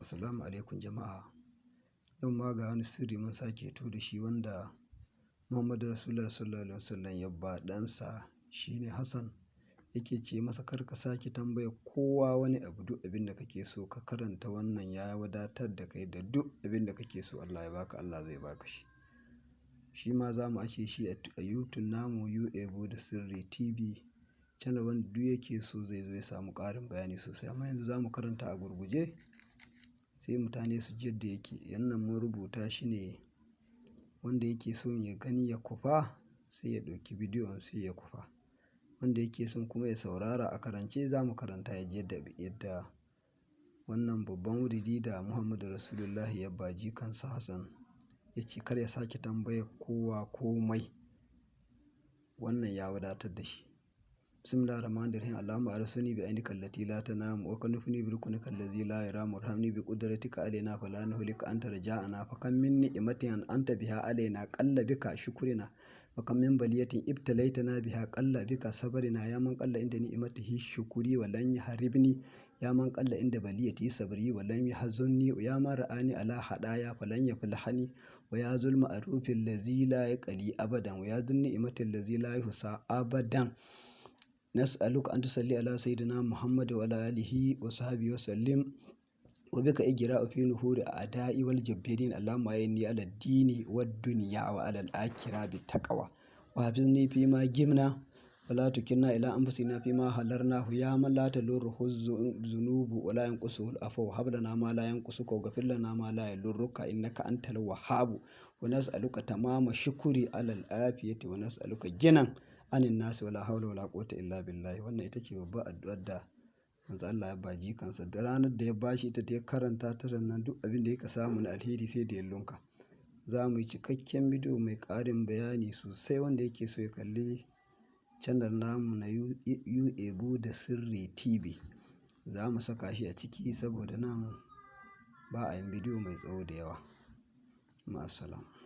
Assalamu alaikum jama'a. Yau ma ga wani sirri mun sake fito da shi wanda Muhammadu Rasulullah sallallahu alaihi wasallam ya ba ɗansa shine Hassan, yake ce masa kar ka sake tambaya kowa wani abu, duk abin da kake so ka karanta wannan ya wadatar da kai, da duk abin da kake so Allah ya baka, Allah zai baka shi. Shi ma za mu ashe shi a YouTube namu UABO da Sirri TV channel, wanda duk yake so zai zo ya samu ƙarin bayani sosai. Amma yanzu za mu karanta a gurguje sai mutane su ji yadda yake. Yannan mun rubuta shi ne wanda yake son ya gani ya kufa sai ya ɗauki bidiyon sai ya kufa, wanda yake son kuma ya saurara a karance za mu karanta ya ji yadda wannan babban wuridi da Muhammadu Rasulullah ya baji kansa Hassan ya ce kar ya sake tambaya kowa komai, wannan ya wadatar da shi. Bismillahir Rahmanir Rahim. Allahumma arsini bi ainika allati la tanamu wa kanufni bi rukunika allazi la yaramu warhamni bi qudratika alaina fala nuhlika anta raja'ana fa kam min ni'matin anta biha alaina qalla bika shukrina wa kam min baliyatin ibtalaitana biha qalla bika sabrina ya man qalla inda ni'matihi shukuri wa lan yahribni ya man qalla inda baliyati sabri wa lam yahzunni ya man ra'ani ala hadaya falan yaflahani wa ya zul ma'rufi allazi la yaqli abadan wa ya dhun ni'mati allazi la yuhsa abadan. نسألك أن تصلي على سيدنا محمد وعلى آله وصحبه وسلم وبك إجراء في نهور أعداء والجبارين. اللهم أعني على الدين والدنيا وعلى الآخرة بالتقوى وحفظني فيما جمنا ولا تكلنا إلى أنفسنا فيما حضرناه يا من لا تضره الذنوب ولا ينقصه العفو. هب لنا ما لا ينقصك وغفر لنا ما لا يضرك إنك أنت الوهاب. ونسألك تمام الشكر على العافية ونسألك جنا anin nasu wala haula wala quwwata illa billahi. Wannan ita ce babbar addu'ar da manzo Allah ya baji kansa da ranar da ya bashi ita, da ya karanta ta nan duk abin da yake samu na alheri sai da ya lunka. Za mu yi cikakken bidiyo mai ƙarin bayani sosai, wanda yake so ya kalli channel namu na UABO da Sirri TV za mu saka shi a ciki, saboda nan ba a yin bidiyo mai tsawo da yawa. Ma'assalam.